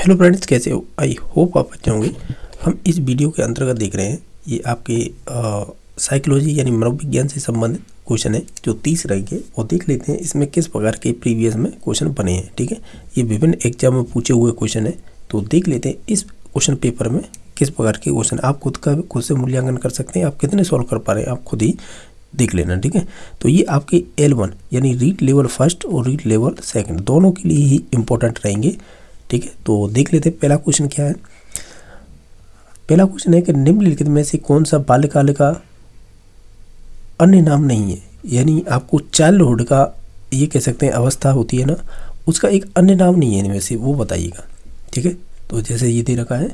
Hello friends, कैसे हो? I hope आप अच्छे होंगे। हम इस वीडियो के अंतर्गत देख रहे हैं ये आपके साइकोलॉजी यानी मनोविज्ञान से संबंधित क्वेश्चन है जो 30 रहेंगे और देख लेते हैं इसमें किस प्रकार के प्रीवियस में क्वेश्चन बने हैं। ठीक है, ये विभिन्न एग्जाम में पूछे हुए क्वेश्चन है, तो देख लेते हैं इस क्वेश्चन पेपर में किस प्रकार के क्वेश्चन। आप खुद से मूल्यांकन कर सकते हैं, आप कितने सॉल्व कर पा रहे हैं आप खुद ही देख लेना। ठीक है, तो ये आपके L1 यानी रीड लेवल फर्स्ट और रीड लेवल सेकंड दोनों के लिए ही इम्पोर्टेंट रहेंगे। ठीक है, तो देख लेते हैं पहला क्वेश्चन क्या है। पहला क्वेश्चन है कि निम्नलिखित में से कौन सा बाल्यकाल का अन्य नाम नहीं है, यानी आपको चाइल्डहुड का ये कह सकते हैं अवस्था होती है ना, उसका एक अन्य नाम नहीं है इनमें से, वो बताइएगा। ठीक है, तो जैसे ये दे रखा है,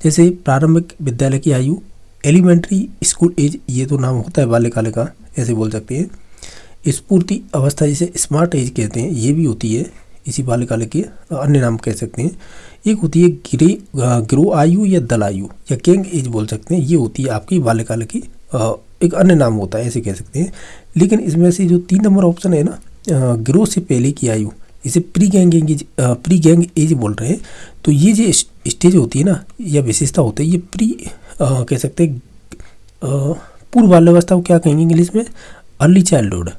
जैसे प्रारंभिक विद्यालय की आयु, एलिमेंट्री स्कूल एज, ये तो नाम होता है बाल्यकाल का, ऐसे बोल सकते हैं। स्फूर्ति अवस्था जिसे स्मार्ट एज कहते हैं, ये भी होती है इसी बाल्यकाल के अन्य नाम कह सकते हैं। एक होती है गिरो आयु या दल आयु या किंग एज बोल सकते हैं, ये होती है आपकी बाल्यकाल की एक अन्य नाम होता है, ऐसे कह सकते हैं। लेकिन इसमें से जो 3 नंबर ऑप्शन है ना, गिरो से पहले की आयु, इसे प्री गैंग एज बोल रहे हैं। तो ये जो स्टेज होती है ना या विशेषता होती है, ये प्री कह सकते हैं पूर्व बाल्यावस्था को क्या कहेंगे इंग्लिश में, अर्ली चाइल्डहुड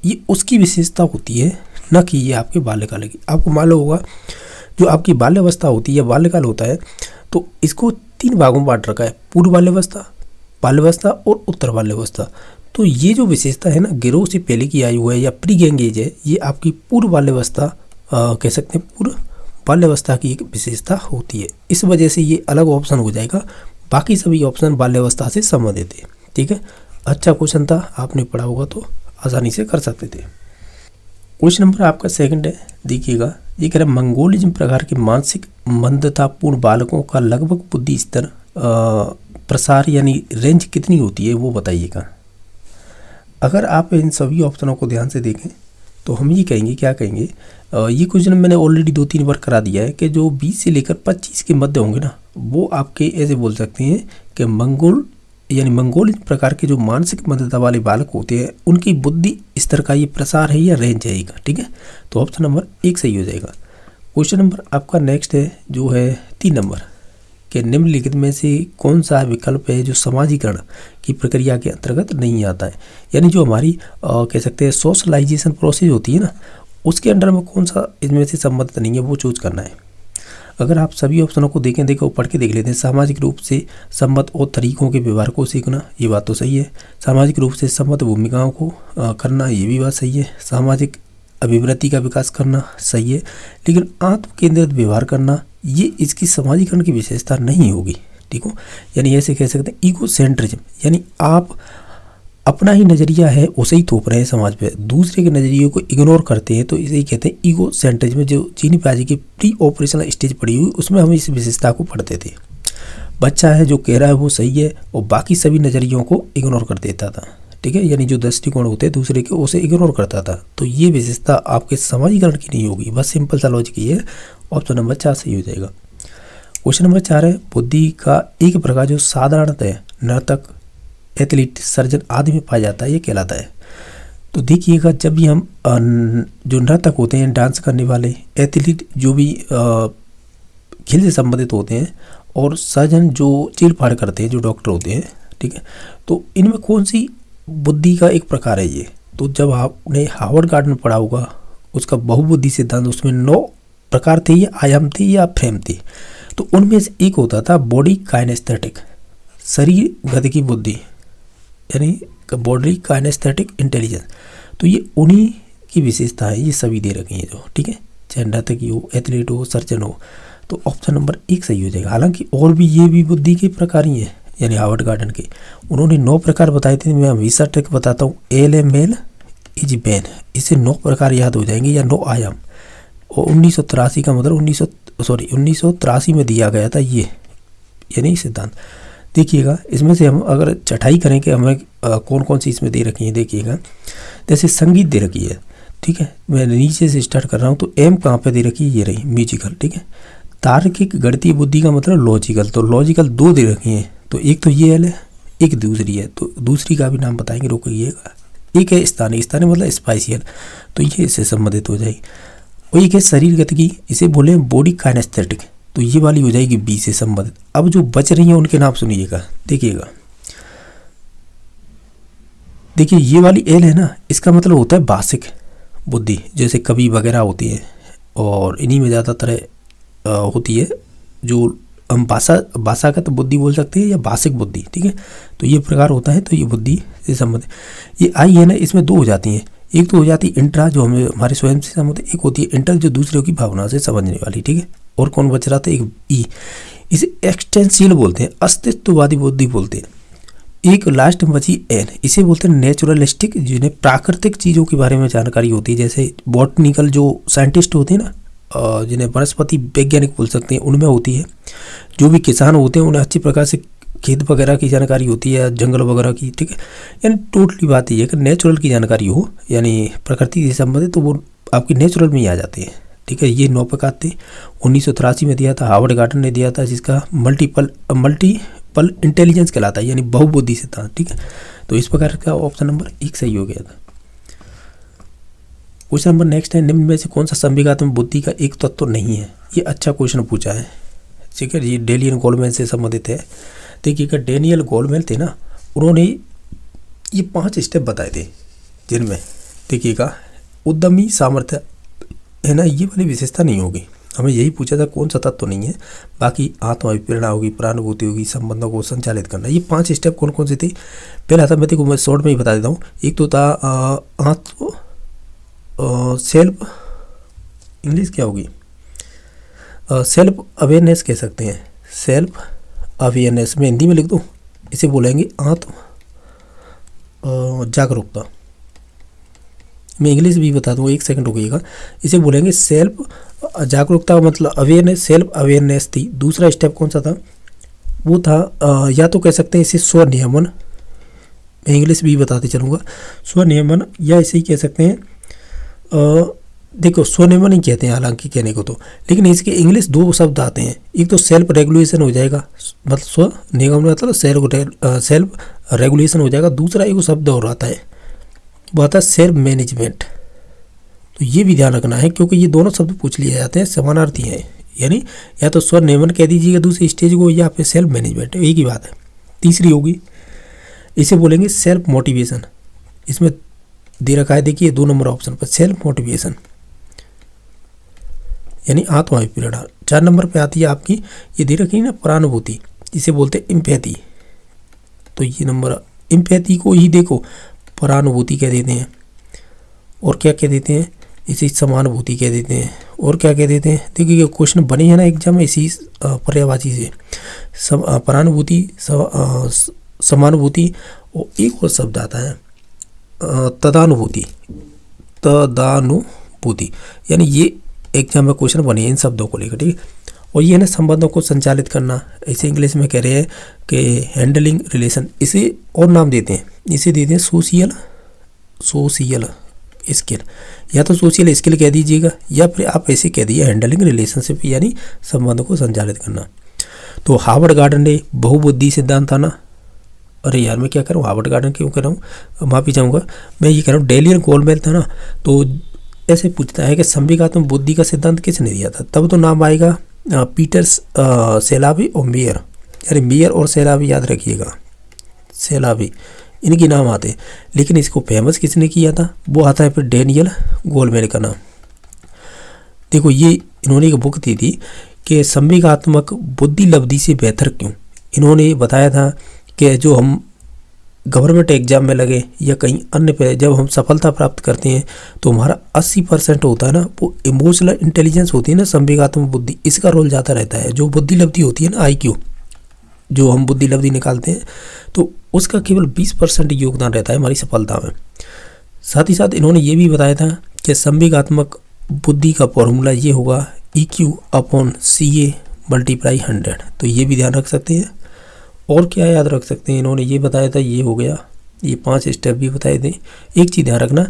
ये उसकी विशेषता होती है, न कि ये आपके बाल्यकाल की। आपको मालूम होगा जो आपकी बाल्यावस्था होती है या बाल्यकाल होता है, तो इसको 3 भागों में बांट रखा है, पूर्व बाल्यावस्था और उत्तर बाल्यावस्था। तो ये जो विशेषता है ना, गिरोह से पहले की आयु है या प्री गैंग एज है, ये आपकी पूर्व बाल्यावस्था कह सकते हैं, पूर्व बाल्यावस्था की एक विशेषता होती है। इस वजह से ये अलग ऑप्शन हो जाएगा, बाकी सभी ऑप्शन बाल्यावस्था से संबंधित है। ठीक है, अच्छा क्वेश्चन था, आपने पढ़ा होगा तो आसानी से कर सकते थे। क्वेश्चन नंबर आपका सेकंड है, देखिएगा, ये कह रहा है मंगोलिज्म प्रकार के मानसिक मंदतापूर्ण बालकों का लगभग बुद्धि स्तर प्रसार यानी रेंज कितनी होती है, वो बताइएगा। अगर आप इन सभी ऑप्शनों को ध्यान से देखें तो हम ये कहेंगे, क्या कहेंगे, ये क्वेश्चन मैंने ऑलरेडी 2-3 बार करा दिया है कि जो 20 से लेकर 25 के मध्य होंगे ना, वो आपके ऐसे बोल सकते हैं कि मंगोल प्रकार के जो मानसिक मंदता वाले बालक होते हैं, उनकी बुद्धि स्तर का ये प्रसार है या रेंज आएगा। ठीक है, तो ऑप्शन नंबर 1 सही हो जाएगा। क्वेश्चन नंबर आपका नेक्स्ट है जो है 3 नंबर, कि निम्नलिखित में से कौन सा विकल्प है जो समाजीकरण की प्रक्रिया के अंतर्गत नहीं आता है, यानी जो हमारी कह सकते हैं सोशलाइजेशन प्रोसेस होती है ना, उसके अंडर में कौन सा इनमें से संबंधित नहीं है, वो चूज करना है। अगर आप सभी ऑप्शनों को देखो पढ़ के देख लेते हैं। सामाजिक रूप से सम्मत और तरीकों के व्यवहार को सीखना, ये बात तो सही है। सामाजिक रूप से सम्मत भूमिकाओं को करना, ये भी बात सही है। सामाजिक अभिवृत्ति का विकास करना, सही है। लेकिन आत्म केंद्रित व्यवहार करना, ये इसकी समाजीकरण की विशेषता नहीं होगी। ठीक हो, यानी ऐसे कह सकते हैं ईगो सेंट्रिज्म, यानी आप अपना ही नज़रिया है उसे ही थोप रहे हैं समाज पे, दूसरे के नज़रिए को इग्नोर करते हैं, तो इसे ही कहते हैं ईगो सेंट्रिज्म। जो चीनी पाजी की प्री ऑपरेशनल स्टेज पड़ी हुई, उसमें हम इस विशेषता को पढ़ते थे। बच्चा है जो कह रहा है वो सही है और बाकी सभी नज़रियों को इग्नोर कर देता था। ठीक है, यानी जो दृष्टिकोण होते हैं दूसरे के, उसे इग्नोर करता था। तो ये विशेषता आपके समाजीकरण की नहीं होगी, बस सिंपल सा लॉजिक ये है। ऑप्शन नंबर 4 सही हो जाएगा। क्वेश्चन नंबर 4 है, बुद्धि का एक प्रकार जो साधारणतः नर्तक, एथलीट, सर्जन आदि में पाया जाता है, ये कहलाता है। तो देखिएगा, जब भी हम जो नर्तक होते हैं, डांस करने वाले, एथलीट जो भी खेल से संबंधित होते हैं, और सर्जन जो चीर फाड़ करते हैं, जो डॉक्टर होते हैं, ठीक है, तो इनमें कौन सी बुद्धि का एक प्रकार है ये। तो जब आपने हार्वर्ड गार्डन पढ़ा होगा, उसका बहुबुद्धि सिद्धांत, उसमें 9 प्रकार थे, या आयाम थे या फ्रेम थे। तो उनमें से एक होता था बॉडी काइनेस्थेटिक, शरीर गति की बुद्धि, यानी बॉडी काइनेस्थेटिक इंटेलिजेंस। तो ये उन्हीं की विशेषता है, ये सभी दे रखी है जो, ठीक है, चाहे नर्तकी हो, एथलीट हो, सर्जन हो। तो ऑप्शन नंबर 1 सही हो जाएगा। हालांकि और भी ये भी बुद्धि के प्रकार ही है, यानी हार्वर्ड गार्डन के उन्होंने 9 प्रकार बताए थे। मैं हमेशा ट्रिक बताता हूँ, एल इज बैन, इसे 9 प्रकार याद हो जाएंगे, या 9 आयाम। और 1983 का मतलब 1983 में दिया गया था ये, यानी सिद्धांत। देखिएगा, इसमें से हम अगर चटाई करें कि हमें कौन कौन सी इसमें दे रखी है, देखिएगा, जैसे संगीत दे रखी है। ठीक है, मैं नीचे से स्टार्ट कर रहा हूँ, तो एम कहाँ पे दे रखी है, ये रही म्यूजिकल। ठीक है, तार्किक गणितीय बुद्धि का मतलब लॉजिकल, तो लॉजिकल 2 दे रखी हैं, तो एक तो ये एल है, एक दूसरी है, तो दूसरी का भी नाम बताएंगे, रोकिएगा। एक है स्थानीय, स्थानीय मतलब स्पाइशियल, तो ये इससे संबंधित हो जाएगी। और ये क्या शरीर गतिकी, इसे बोले बॉडी काइनेस्थेटिक, तो ये वाली हो जाएगी बी से संबंधित। अब जो बच रही है उनके नाम सुनिएगा, देखिएगा। देखिए ये वाली एल है ना, इसका मतलब होता है भाषिक बुद्धि, जैसे कवि वगैरह होती है, और इन्हीं में ज़्यादातर होती है जो हम भाषागत बुद्धि बोल सकते हैं या भाषिक बुद्धि, ठीक है। तो ये प्रकार होता है, तो ये बुद्धि से संबंधित। ये आई है ना, इसमें दो हो जाती हैं, एक तो हो जाती है इंट्रा जो हमें हमारे स्वयं से संबंधित, एक होती है इंटर जो दूसरों की भावना से समझने वाली, ठीक है। और कौन बच रहा था, एक ई, इसे एक्सटेंशियल बोलते हैं, अस्तित्ववादी बुद्धि बोलते हैं। एक लास्ट में बची एन, इसे बोलते हैं नेचुरलिस्टिक, जिन्हें प्राकृतिक चीज़ों के बारे में जानकारी होती है, जैसे बॉटनिकल जो साइंटिस्ट होते हैं ना, जिन्हें वनस्पति वैज्ञानिक बोल सकते हैं, उनमें होती है। जो भी किसान होते हैं उन्हें अच्छी प्रकार से खेत वगैरह की जानकारी होती है, जंगल वगैरह की, ठीक है। यानी टोटली बात ये है कि नेचुरल की जानकारी हो, यानी प्रकृति से संबंधित, तो वो आपकी नेचुरल में ही आ जाती है, ठीक है। ये 9 प्रकार थे, 1983 में दिया था, हार्वर्ड गार्डन ने दिया था, जिसका मल्टीपल इंटेलिजेंस कहलाता है, यानी बहुबुद्धि सिद्धांत, ठीक है। तो इस प्रकार का ऑप्शन नंबर 1 सही हो गया था। क्वेश्चन नंबर नेक्स्ट है, निम्न में से कौन सा संवेगात्मक बुद्धि का एक तत्व नहीं है। ये अच्छा क्वेश्चन पूछा है, ठीक है। ये डेनियल गोलमैन से संबंधित है। देखिएगा, डेनियल गोलमैन थे ना, उन्होंने ये 5 स्टेप बताए थे, जिनमें देखिएगा उद्यमी सामर्थ्य है ना, ये वाली विशेषता नहीं होगी। हमें यही पूछा था कौन सा तत्व नहीं है, बाकी आत्माभिप्रेरणा होगी, प्रानुभूति होगी, संबंधों को संचालित करना। ये 5 स्टेप कौन कौन से थे। पहला था, मैं शॉर्ट में ही बता देता हूँ। एक तो था आत्म सेल्फ, इंग्लिश क्या होगी, सेल्फ अवेयरनेस कह सकते हैं, सेल्फ अवेयरनेस में हिंदी में लिख दो, इसे बोलेंगे आत्म जागरूकता। मैं इंग्लिश भी बता दूँ, 1 सेकंड रुकिएगा। इसे बोलेंगे सेल्फ जागरूकता, मतलब अवेयरनेस, सेल्फ अवेयरनेस थी। दूसरा स्टेप कौन सा था, वो था या तो कह सकते हैं इसे स्वनियमन, मैं इंग्लिश भी बताते चलूँगा, स्वनियमन, या इसे ही कह सकते हैं देखो स्वनियमन ही कहते हैं हालांकि कहने को तो, लेकिन इसके इंग्लिश 2 शब्द आते हैं। एक तो सेल्फ रेगुलेशन हो जाएगा, मतलब स्व नियमन मतलब सेल्फ रेगुलेशन हो जाएगा। दूसरा एक शब्द और आता है, वो आता है सेल्फ मैनेजमेंट। तो ये भी ध्यान रखना है, क्योंकि ये दोनों शब्द पूछ लिए जाते हैं, समानार्थी हैं, यानी या तो स्वनियमन कह दीजिएगा दूसरी स्टेज को, या फिर सेल्फ मैनेजमेंट, एक ही बात है। तीसरी होगी, इसे बोलेंगे सेल्फ मोटिवेशन। इसमें दे रखा है, देखिए 2 नंबर ऑप्शन पर, सेल्फ मोटिवेशन यानी आत्माभिप्रेरणा। 4 नंबर पे आती है आपकी, ये दे रखी है ना, प्रानुभूति, इसे बोलते हैं इम्पैथी। तो ये नंबर, इम्पैथी को ही देखो प्रानुभूति कह देते हैं, और क्या कह देते हैं, इसे समानुभूति कह देते हैं, और क्या कह देते हैं। देखिए क्वेश्चन बने हैं ना एग्जाम में इसी पर्यायवाची से, प्रानुभूति, समानुभूति, और एक और शब्द आता है तदानुभूति, यानी ये एग्जाम में क्वेश्चन बने हैं इन शब्दों को लेकर, ठीक है। और ये ना संबंधों को संचालित करना, इसे इंग्लिश में कह रहे हैं कि हैंडलिंग रिलेशन, इसे और नाम देते हैं, इसे देते हैं सोशियल स्किल, या तो सोशल स्किल कह दीजिएगा, या फिर आप ऐसे कह दीजिए हैंडलिंग रिलेशनशिप, यानी संबंधों को संचालित करना। तो हार्वर्ड गार्डन ने बहुबुद्धि सिद्धांत था ना, अरे यार मैं क्या करूँ, हार्वर्ड गार्डन क्यों कह रहा हूँ, माफ़ी चाहूँगा, मैं ये कह रहा हूँ डेनियल गोलमैन था ना। तो ऐसे पूछता है कि संवेगात्मक बुद्धि का सिद्धांत किसने दिया था, तब तो नाम आएगा पीटर्स, सेलावी और मेयर, यानी मेयर और सेलावी याद रखिएगा, सेलावी इनके नाम आते हैं। लेकिन इसको फेमस किसने किया था, वो आता है फिर डेनियल गोलमैन का नाम। देखो ये इन्होंने एक बुक दी थी कि संवेगात्मक बुद्धि लब्धि से बेहतर क्यों। इन्होंने बताया था कि जो हम गवर्नमेंट एग्जाम में लगे या कहीं अन्य पे जब हम सफलता प्राप्त करते हैं, तो हमारा 80% होता है ना, वो इमोशनल इंटेलिजेंस होती है ना, संवेगात्मक बुद्धि, इसका रोल ज़्यादा रहता है। जो बुद्धि लब्धि होती है ना, IQ, जो हम बुद्धि लब्धि निकालते हैं, तो उसका केवल 20% योगदान रहता है हमारी सफलता में। साथ ही साथ इन्होंने ये भी बताया था कि संवेगात्मक बुद्धि का फॉर्मूला ये होगा EQ/CA × 100। तो ये भी ध्यान रख सकते हैं। और क्या याद रख सकते हैं, इन्होंने ये बताया था, ये हो गया, ये 5 स्टेप भी बताए थे। एक चीज़ ध्यान रखना,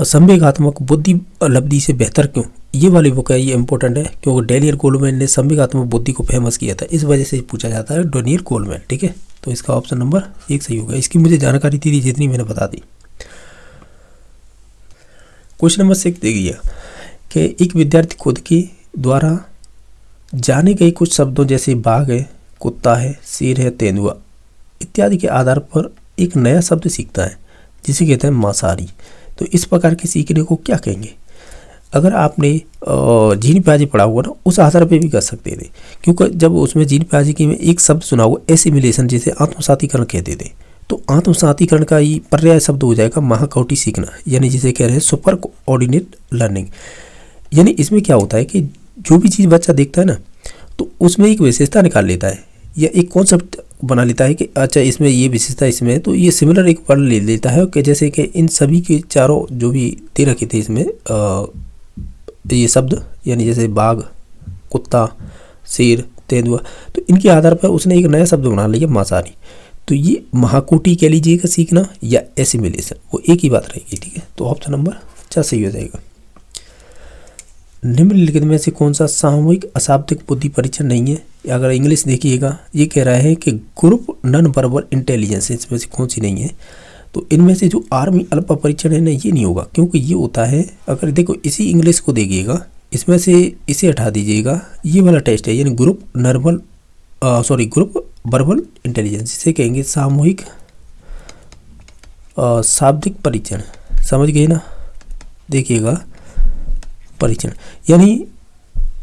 संवेगात्मक बुद्धि लब्धि से बेहतर क्यों, ये वाली बुक है, ये इंपॉर्टेंट है, क्योंकि डेनियल गोलमैन ने संवेगात्मक बुद्धि को फेमस किया था, इस वजह से पूछा जाता है डेनियल गोलमैन, ठीक है। तो इसका ऑप्शन नंबर 1 सही होगा। इसकी मुझे जानकारी थी जितनी मैंने बता दी। क्वेश्चन नंबर 6 देखिए कि एक विद्यार्थी खुद के द्वारा जाने गए कुछ शब्दों जैसे बाघ है, कुत्ता है, शेर है, तेंदुआ इत्यादि के आधार पर एक नया शब्द सीखता है जिसे कहते हैं मांसाहारी। तो इस प्रकार के सीखने को क्या कहेंगे? अगर आपने जीन प्याजी पढ़ा हुआ ना, उस आधार पे भी कर सकते थे, क्योंकि जब उसमें जीन प्याजी की में एक शब्द सुना हुआ एसिमिलेशन, जिसे आत्मसातीकरण कहते थे, तो आत्मसातीकरण का ही पर्याय शब्द हो जाएगा महाकोटि सीखना, यानी जिसे कह रहे हैं सुपर कोऑर्डिनेट लर्निंग। यानी इसमें क्या होता है कि जो भी चीज़ बच्चा देखता है ना, तो उसमें एक विशेषता निकाल लेता है या एक कॉन्सेप्ट बना लेता है कि अच्छा इसमें ये विशेषता इसमें है, तो ये सिमिलर एक वर्ड ले लेता है कि जैसे कि इन सभी के चारों जो भी 13 के थे इसमें ये शब्द, यानी जैसे बाघ, कुत्ता, शेर, तेंदुआ, तो इनके आधार पर उसने एक नया शब्द बना लिया मांसाहारी। तो ये महाकोटि कह लीजिएगा सीखना या एसिमिलेशन, वो एक ही बात रहेगी। ठीक है, तो ऑप्शन नंबर 4 सही हो जाएगा। निम्नलिखित में से कौन सा सामूहिक अशाब्दिक बुद्धि परीक्षण नहीं है? अगर इंग्लिश देखिएगा, ये कह रहा है कि ग्रुप नॉन वर्बल इंटेलिजेंस, इसमें से कौन सी नहीं है? तो इनमें से जो आर्मी अल्पा परीक्षण है ना, ये नहीं होगा, क्योंकि ये होता है, अगर देखो इसी इंग्लिश को देखिएगा, इसमें से इसे हटा दीजिएगा, ये वाला टेस्ट है, यानी ग्रुप वर्बल इंटेलिजेंस, इसे कहेंगे सामूहिक शाब्दिक परीक्षण। समझ गए ना? देखिएगा परीक्षण, यानी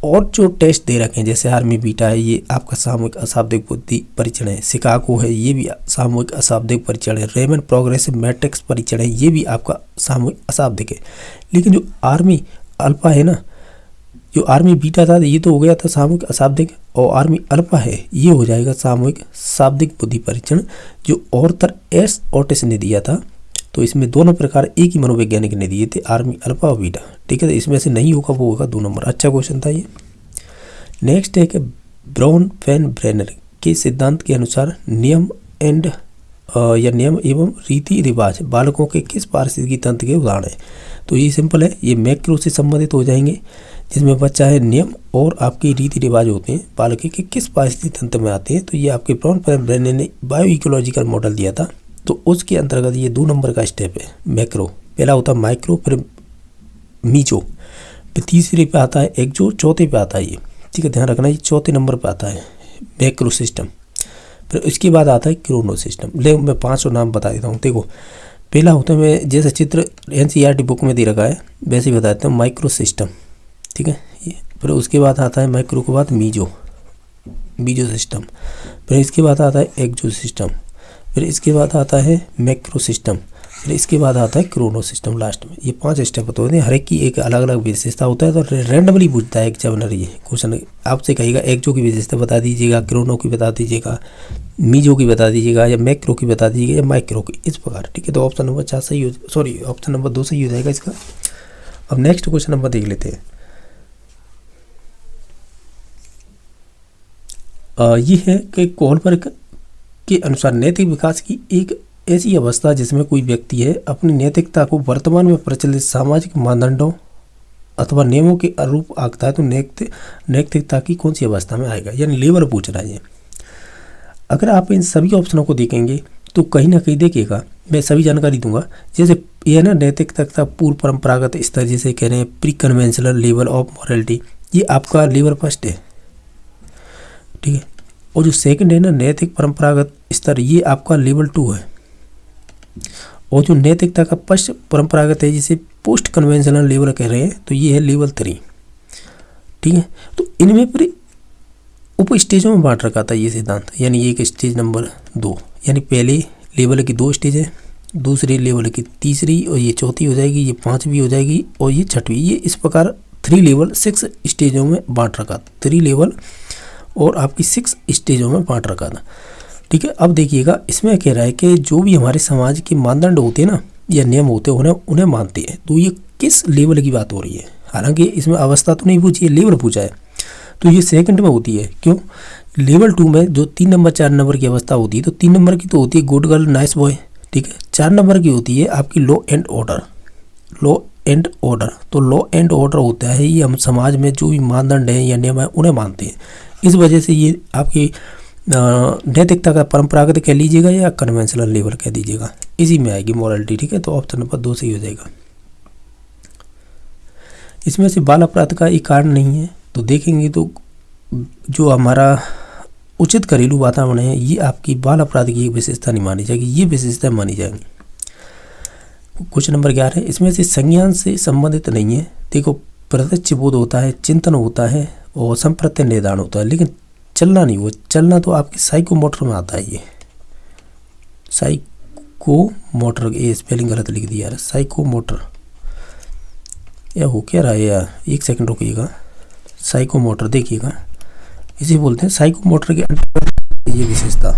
और जो टेस्ट दे रखे हैं जैसे आर्मी बीटा है, ये आपका सामूहिक अशाब्दिक बुद्धि परीक्षण है। शिकागो है, ये भी सामूहिक अशाब्दिक परीक्षण है। रेमन प्रोग्रेसिव मैट्रिक्स परीक्षण है, ये भी आपका सामूहिक अशाब्दिक है। लेकिन जो आर्मी अल्फा है ना, जो आर्मी बीटा था ये तो हो गया था सामूहिक अशाब्दिक, और आर्मी अल्फा है ये हो जाएगा सामूहिक शाब्दिक बुद्धि परीक्षण, जो ऑर्थर एस ओटिस ने दिया था। तो इसमें दोनों प्रकार एक ही मनोवैज्ञानिक ने दिए थे, आर्मी अल्फा और बीटा। ठीक है, तो इसमें से नहीं होगा, वो होगा 2 नंबर। अच्छा क्वेश्चन था ये। नेक्स्ट है कि ब्राउन फैन ब्रेनर के सिद्धांत के अनुसार नियम एवं रीति रिवाज बालकों के किस पारिस्थितिकी तंत्र के उदाहरण है? तो ये सिंपल है, ये मैक्रो से संबंधित हो जाएंगे, जिसमें बच्चा है नियम और आपके रीति रिवाज होते हैं बालक के किस पारिस्थितिकी तंत्र में आते हैं। तो ये आपके ब्राउन फैन ब्रेनर ने बायो इकोलॉजिकल मॉडल दिया था, तो उसके अंतर्गत ये 2 नंबर का स्टेप है मैक्रो। पहला होता है माइक्रो, फिर मीजो, फिर तीसरे पे आता है एक्जो, चौथे पे आता है ये। ठीक है, ध्यान रखना, ये चौथे नंबर पे आता है मैक्रो सिस्टम। फिर इसके बाद आता है क्रोनो सिस्टम। ले मैं 5 नाम बता देता हूँ। देखो, पहला होता है, मैं जैसे चित्र NCERT बुक में दे रखा है वैसे ही बता देता हूँ, माइक्रो सिस्टम। ठीक है, ये फिर उसके बाद आता है माइक्रो के बाद मीजो सिस्टम, फिर इसके बाद आता है एक्जो सिस्टम, फिर इसके बाद आता है मैक्रो सिस्टम, फिर इसके बाद आता है क्रोनो सिस्टम लास्ट में। ये 5 स्टेप होते हैं, हर एक की एक अलग अलग विशेषता होता है। तो रैंडमली पूछता है एग्जामिनर ये क्वेश्चन, आपसे कहेगा एक्जो की विशेषता बता दीजिएगा, क्रोनो की बता दीजिएगा, मीजो की बता दीजिएगा, या मैक्रो की बता दीजिएगा, या माइक्रो की, इस प्रकार। ठीक है, तो ऑप्शन नंबर 4 सही ऑप्शन नंबर 2 सही हो जाएगा इसका। अब नेक्स्ट क्वेश्चन नंबर देख लेते हैं। ये है कि कोहलबर्ग के अनुसार नैतिक विकास की एक ऐसी अवस्था जिसमें कोई व्यक्ति है अपनी नैतिकता को वर्तमान में प्रचलित सामाजिक मानदंडों अथवा नियमों के अनुरूप आंकता है। तो नैतिकता की कौन सी अवस्था में आएगा, यानी लेवल पूछ रहा है ये। अगर आप इन सभी ऑप्शनों को देखेंगे तो कहीं ना कहीं देखिएगा, मैं सभी जानकारी दूंगा। जैसे ये है ना नैतिकता पूर्व परंपरागत स्तर, जिसे कह रहे हैं pre conventional level of morality, ये आपका लेवल फर्स्ट है। ठीक है, और जो सेकंड है ना नैतिक परंपरागत स्तर, ये आपका लेवल 2 है। और जो नैतिकता का पश्च परंपरागत है, जिसे पोस्ट कन्वेंशनल लेवल कह रहे हैं, तो ये है लेवल 3। ठीक है, तो इनमें फिर उप स्टेजों में बांट रखा था ये सिद्धांत, यानी एक स्टेज नंबर 2, यानी पहले लेवल की 2 स्टेज है, दूसरे लेवल की तीसरी, और ये चौथी हो जाएगी, ये 5वीं हो जाएगी, और ये 6वीं। ये इस प्रकार 3 लेवल 6 स्टेजों में बांट रखा, 3 लेवल और आपकी 6 स्टेजों में बांट रखा था। ठीक है, अब देखिएगा, इसमें कह रहा है कि जो भी हमारे समाज के मानदंड होते हैं ना, या नियम होते हैं, उन्हें मानते हैं। तो ये किस लेवल की बात हो रही है? हालांकि इसमें अवस्था तो नहीं पूछी है, लेवल पूछा है, तो ये सेकंड में होती है। क्यों? लेवल 2 में जो 3 नंबर 4 नंबर की अवस्था होती है, तो 3 नंबर की तो होती है गुड गर्ल नाइस बॉय। ठीक है, 4 नंबर की होती है आपकी लॉ एंड ऑर्डर। तो लॉ एंड ऑर्डर होता है, ये हम समाज में जो भी मानदंड है या नियम है उन्हें मानते हैं। इस वजह से ये आपकी नैतिकता का परंपरागत कह लीजिएगा या कन्वेंशनल लेवल कह दीजिएगा, इसी में आएगी मॉरलिटी। ठीक है, तो ऑप्शन नंबर 2 सही हो जाएगा। इसमें से बाल अपराध का एक कारण नहीं है। तो देखेंगे तो जो हमारा उचित घरेलू वातावरण है ये आपकी बाल अपराध की एक विशेषता नहीं मानी जाएगी, ये विशेषता मानी जाएंगी। क्वेश्चन नंबर 11, इसमें से संज्ञान से संबंधित नहीं है। देखो, प्रत्यक्ष बोध होता है, चिंतन होता है और संप्रत्य निदान होता है, लेकिन चलना नहीं। वो चलना तो आपके साइकोमोटर में आता है। ये साइकोमोटर, ये स्पेलिंग गलत लिख दिया यार, साइकोमोटर या हो क्या रहा है यार, एक सेकंड रुकिएगा। साइकोमोटर देखिएगा, इसे बोलते हैं साइकोमोटर के अंतर्गत ये विशेषता।